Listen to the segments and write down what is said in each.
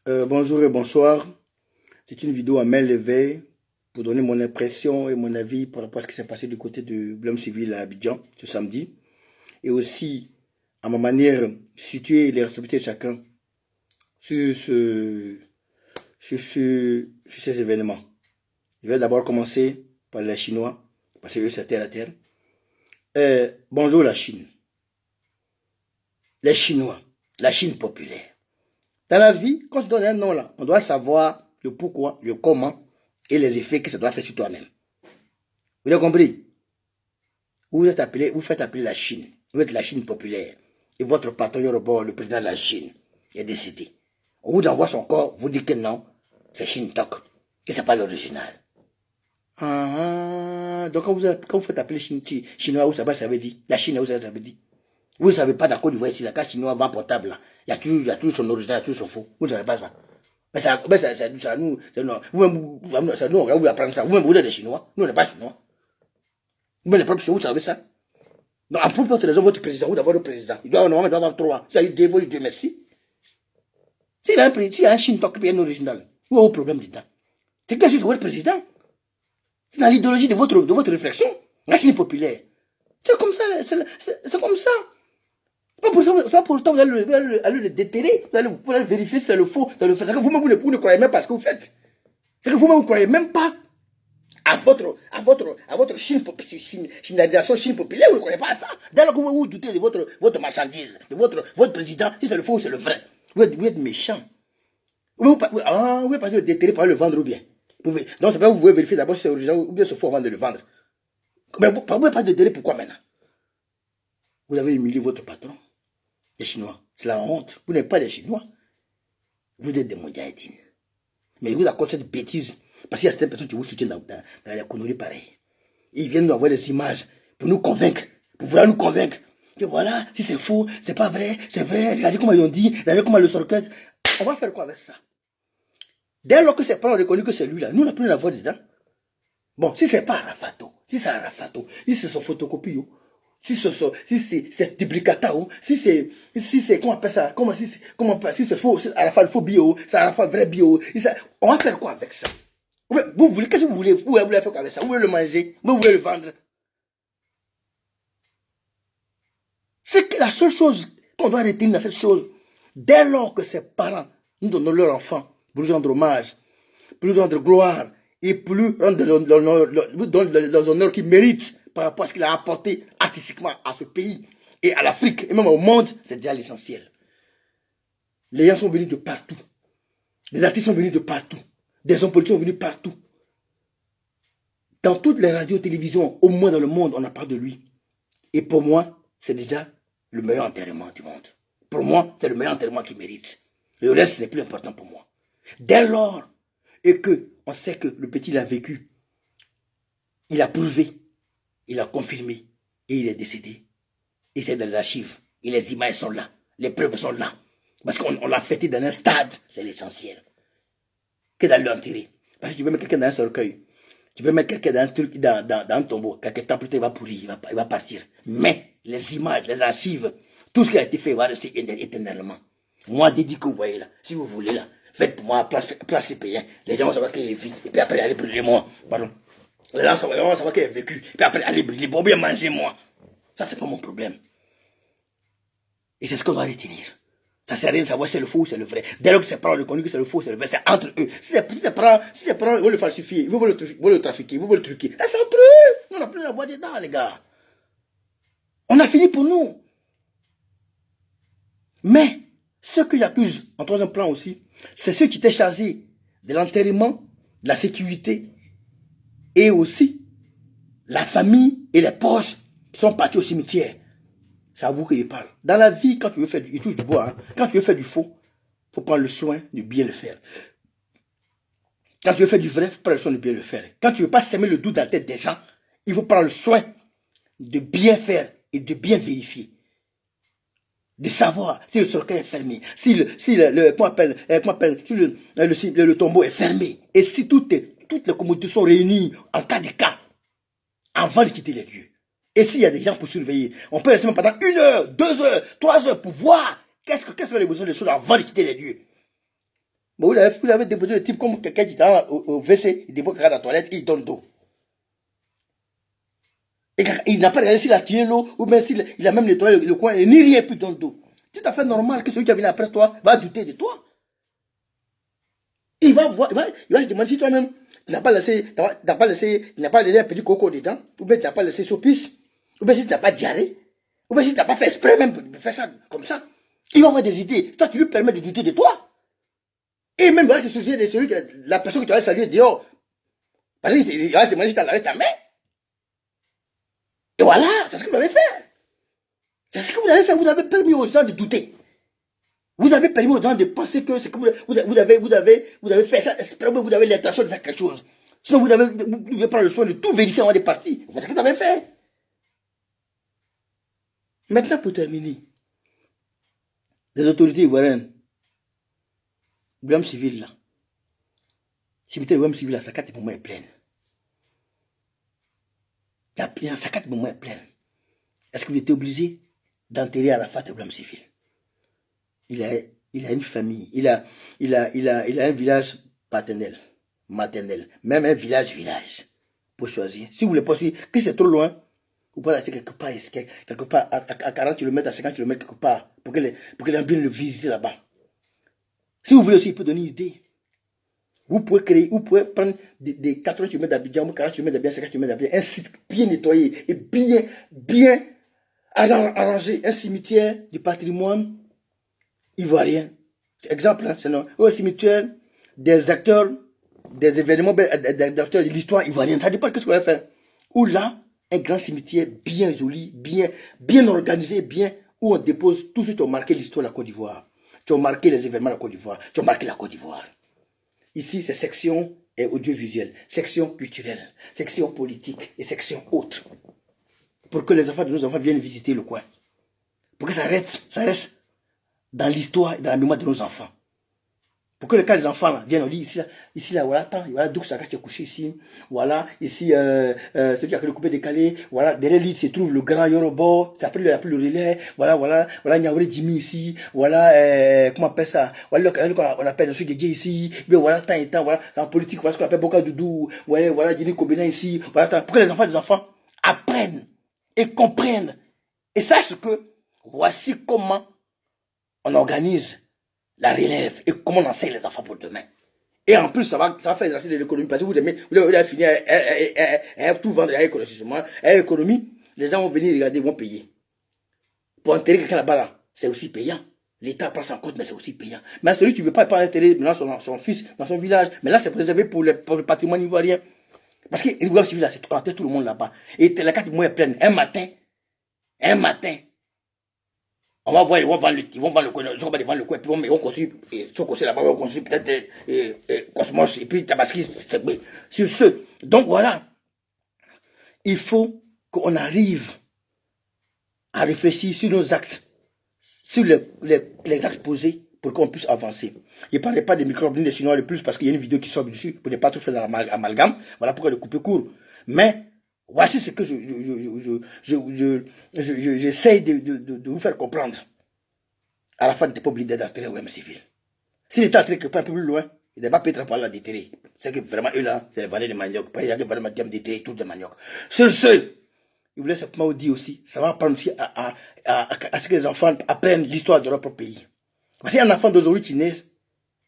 Bonjour et bonsoir. C'est une vidéo à main levée pour donner mon impression et mon avis par rapport à ce qui s'est passé du côté de Blum Civil à Abidjan ce samedi. Et aussi, à ma manière, situer les responsabilités de chacun sur, sur ces événements. Je vais d'abord commencer par les Chinois, parce que eux, c'est terre à terre. Bonjour la Chine. Les Chinois, la Chine populaire. Dans la vie, quand on se donne un nom là, on doit savoir le pourquoi, le comment et les effets que ça doit faire sur toi-même. Vous avez compris? Vous êtes appelé, vous faites appeler la Chine. Vous êtes la Chine populaire. Et votre patron, le président de la Chine, est décédé. On vous envoie son corps, vous dites que non, c'est Chine Tok, que c'est pas l'original. Donc quand vous faites appeler Chinois, vous savez ça veut dire? La Chine, vous savez ça veut dire? Vous ne savez pas dans Côte d'Ivoire ici, la carte chinoise vend portable là. Il y a toujours son original, il y a toujours son faux. Vous ne savez pas ça. Mais ça nous, on va vous apprendre ça. Vous-même, vous êtes des Chinois. Nous, on n'est pas Chinois. Vous-même, les propres Chinois, vous savez ça. Donc, en pour votre raison, votre président, vous d'abord le président. Il doit avoir trois. S'il y a eu deux, vous Dieu merci. S'il y a un Chine qui est un original, où est le problème dedans? C'est que c'est votre président. C'est dans l'idéologie de votre réflexion. La Chine populaire. C'est comme ça, c'est comme ça. C'est pas pour ça, vous allez le déterrer, vous allez vérifier si c'est le faux, c'est le fait. Vous-même, vous ne croyez même pas ce que vous faites. C'est que vous-même, vous ne croyez même pas à votre chinalisation, Chine populaire, vous ne croyez pas à ça. Dès lors que vous doutez de votre marchandise, de votre président, si c'est le faux ou c'est le vrai, vous êtes méchant. Vous pouvez pas le déterrer pour le vendre ou bien. Donc, c'est pas vous pouvez vérifier d'abord si c'est original ou bien c'est faux avant de le vendre. Mais vous ne pouvez pas déterrer pourquoi maintenant? Vous avez humilié votre patron. Les Chinois, c'est la honte. Vous n'êtes pas des Chinois. Vous êtes des Moudjahidines. Mais vous accordez cette bêtise parce qu'il y a certaines personnes qui vous soutiennent dans les conneries pareilles. Ils viennent nous avoir des images pour nous convaincre, pour vouloir nous convaincre que voilà, si c'est faux, c'est pas vrai, c'est vrai. Regardez comment ils ont dit, regardez comment le sorquette. On va faire quoi avec ça? Dès lors que c'est pas reconnu que c'est lui là, nous on n'a plus la voix dedans. Bon, si c'est pas Arafato, si c'est Arafato, si c'est son photocopie, si c'est duplicata, si c'est, comment on appelle ça, si c'est faux, c'est Arafat faux bio, c'est Arafat vrai bio, on va faire quoi avec ça? Vous voulez, qu'est-ce que vous voulez? Vous voulez faire quoi avec ça? Vous voulez le manger? Vous voulez le vendre? C'est que la seule chose qu'on doit retenir dans cette chose, dès lors que ses parents nous donnent leur enfant, pour lui rendre hommage, pour lui rendre gloire, et pour lui rendre les honneurs qu'il mérite par rapport à ce qu'il a apporté artistiquement à ce pays et à l'Afrique et même au monde, c'est déjà l'essentiel. Les gens sont venus de partout. Les artistes sont venus de partout. Des hommes politiques sont venus partout. Dans toutes les radios, télévisions, au moins dans le monde, on a parlé de lui. Et pour moi, c'est déjà le meilleur enterrement du monde. Pour moi, c'est le meilleur enterrement qu'il mérite. Le reste n'est plus important pour moi. Dès lors, et que on sait que le petit l'a vécu, il a prouvé, il a confirmé, et il est décédé. Et c'est dans les archives, et les images sont là, les preuves sont là. Parce qu'on l'a fêté dans un stade, c'est l'essentiel. Que d'aller l'enterrer. Parce que tu peux mettre quelqu'un dans un cercueil, tu peux mettre quelqu'un dans un truc, dans un tombeau, quelques temps plus tard il va pourrir, il va partir. Mais les images, les archives, tout ce qui a été fait va rester éternellement. Moi, dédié que vous voyez là, si vous voulez là, faites pour moi, place payant. Les gens vont savoir qu'il est vécu. Et puis après, allez brûler moi. Pardon. Les gens vont savoir qu'il est vécu. Et puis après, allez brûler. Pour bien manger moi. Ça, c'est pas mon problème. Et c'est ce qu'on doit retenir. Ça sert à rien de savoir si c'est le faux ou c'est le vrai. Dès lors que ses parents reconnaissent que c'est le faux, c'est le vrai, c'est entre eux. Si ses parents veulent le falsifier, vous veulent le trafiquer, vous veulent le truquer, c'est entre eux. Nous, on n'a plus la voix dedans, les gars. On a fini pour nous. Mais, ce que j'accuse, en troisième plan aussi, c'est ceux qui étaient chargés de l'enterrement, de la sécurité, et aussi la famille et les proches qui sont partis au cimetière. C'est à vous que je parle. Dans la vie, quand tu veux faire il touche du bois, hein, quand tu veux faire du faux, il faut prendre le soin de bien le faire. Quand tu veux faire du vrai, il faut prendre le soin de bien le faire. Quand tu ne veux pas semer le doute dans la tête des gens, il faut prendre le soin de bien faire et de bien vérifier. De savoir si le cercueil est fermé, si le tombeau est fermé, et si toutes les commodités sont réunies en cas de cas, avant de quitter les lieux. Et s'il y a des gens pour surveiller, on peut rester pendant 1 heure, 2 heures, 3 heures pour voir quelles sont les besoins des choses avant de quitter les lieux. Mais vous avez déposé le type comme quelqu'un qui est au WC, il dépose quelqu'un dans la toilette, il donne d'eau. Et il n'a pas regardé s'il a tiré l'eau, ou même s'il a même nettoyé le coin, et ni rien, puis donne d'eau. C'est tout à fait normal que celui qui a venu après toi va douter de toi. Il va voir, il va se demander si toi-même, tu n'as pas laissé un petit coco dedans, ou bien tu n'as pas laissé sopice, ou bien si tu n'as pas diarrhée, ou bien si tu n'as pas fait exprès même de faire ça comme ça. Il va avoir des idées. C'est toi qui lui permet de douter de toi. Et même, il va se soucier de la personne que tu vas saluer dehors. Parce qu'il va se demander si tu as lavé ta main. Et voilà, c'est ce que vous avez fait. C'est ce que vous avez fait. Vous avez permis aux gens de douter. Vous avez permis aux gens de penser que, vous avez fait ça, vous avez l'intention de faire quelque chose. Sinon, vous devez prendre le soin de tout vérifier avant de partir. C'est ce que vous avez fait. Maintenant, pour terminer, les autorités ivoiriennes, William Civil, là, cimetière William Civil, là, sa carte pour moi est pleine. Sa carte pour moi est pleine. Est-ce que vous êtes obligé d'enterrer à la fête William Civil? Il a une famille, il a un village paternel, maternel, même un village pour choisir. Si vous voulez pas, que c'est trop loin, vous pouvez rester quelque part à 40 km, à 50 km quelque part, pour que les gens viennent le visiter là-bas. Si vous voulez aussi, il peut donner une idée. Vous pouvez prendre des 80 km d'Abidjan, 40 km d'Abidjan, 50 km d'Abidjan, un site bien nettoyé et bien arrangé, un cimetière du patrimoine ivoirien. Exemple, hein, c'est un cimetière des acteurs, des événements, d'acteurs de l'histoire ivoirienne. Ça dépend de ce qu'on va faire. Ou là, un grand cimetière bien joli, bien organisé, où on dépose tout ce qui a marqué l'histoire de la Côte d'Ivoire. Qui ont marqué les événements de la Côte d'Ivoire, qui ont marqué la Côte d'Ivoire. Ici, c'est section audiovisuelle, section culturelle, section politique et section autre. Pour que les enfants de nos enfants viennent visiter le coin. Pour que ça reste dans l'histoire et dans la mémoire de nos enfants. Pour que quand les enfants là, viennent, on dit ici là, voilà, attends, voilà, Douk Saka qui est couché ici, voilà, ici, celui qui a fait le coupé décalé, voilà, derrière lui se trouve le grand Yorobo, c'est après le relais, voilà, Niaouré Jimmy ici, voilà, comment on appelle ça, voilà, on appelle le Guédié ici, mais voilà, tant et tant, voilà, en politique, voilà ce qu'on appelle Boka Doudou, voilà, Dini Kobena ici, voilà, pour que les enfants apprennent et comprennent et sachent que voici comment on organise la relève et comment on enseigne les enfants pour demain. Et en plus, ça va faire exercer de l'économie. Parce que vous allez finir à tout vendre à l'économie. Les gens vont venir regarder, vont payer. Pour enterrer quelqu'un là-bas, là, c'est aussi payant. L'État prend ça en compte, mais c'est aussi payant. Mais celui qui ne veut pas enterrer son fils dans son village, mais là, c'est préservé pour le patrimoine ivoirien. Parce que l'Ivoire civil, là, c'est tout le monde là-bas. Et la carte est pleine. Un matin, on va voir, ils vont vendre le coin, puis ils vont construire, là-bas, ils vont construire peut-être Cosmos, et puis Tabaski, sur ce. Donc voilà, il faut qu'on arrive à réfléchir sur nos actes, sur les actes posés, pour qu'on puisse avancer. Je ne parlais pas des microbes ni des chinois le plus, parce qu'il y a une vidéo qui sort dessus, pour ne pas tout faire dans l'amalgame, voilà pourquoi le couper court. Mais, voici ce que j'essaie de vous faire comprendre. À la fin, tu n'es pas obligé d'entrer au civil. Si l'État est quelque part un peu plus loin, il n'est pas peut-être pas là déterrer. C'est que vraiment, eux là, c'est les vallées de manioc. Il y a vraiment déterrer tout de manioc. C'est le seul. Il voulait simplement vous dire aussi, ça va apprendre aussi à ce que les enfants apprennent l'histoire de leur propre pays. Parce qu'un enfant d'aujourd'hui qui naît,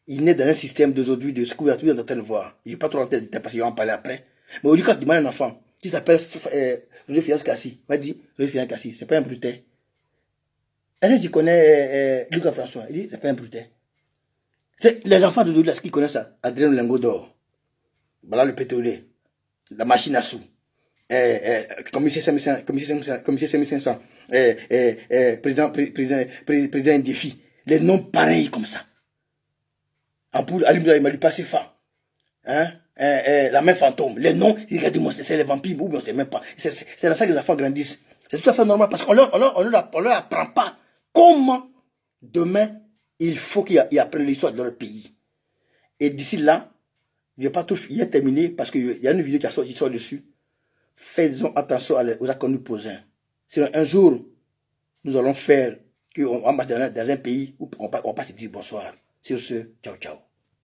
il naît dans un système d'aujourd'hui de ce que vous avez en train de voir. Il n'est pas trop en tête parce qu'il va en parler après. Mais aujourd'hui, quand tu demandes un enfant qui s'appelle Roger Fiance Kassi, il va dire Roger Fiance Kassi, c'est pas un bruté. Est-ce que tu connais Lucas François? Il dit c'est pas un bruté. Les enfants d'aujourd'hui, ce qu'ils connaissent ça, Adrien Lingot d'or, voilà le pétrolier, la machine à sous, commissaire 5500, président défi, les noms pareils comme ça. Ampoule, il m'a lui passé fa. Hein? La main fantôme, les noms, regardez-moi, c'est les vampires, ou bien on sait même pas. C'est là ça que les enfants grandissent. C'est tout à fait normal parce qu'on leur apprend pas comment demain il faut qu'ils apprennent l'histoire de leur pays. Et d'ici là, je ne vais pas tout terminer parce qu'il y a une vidéo qui sort dessus. Faisons attention aux actes qu'on nous pose. Sinon, un jour, nous allons faire qu'on va marcher dans un pays où on ne va pas se dire bonsoir. Sur ce, ciao, ciao.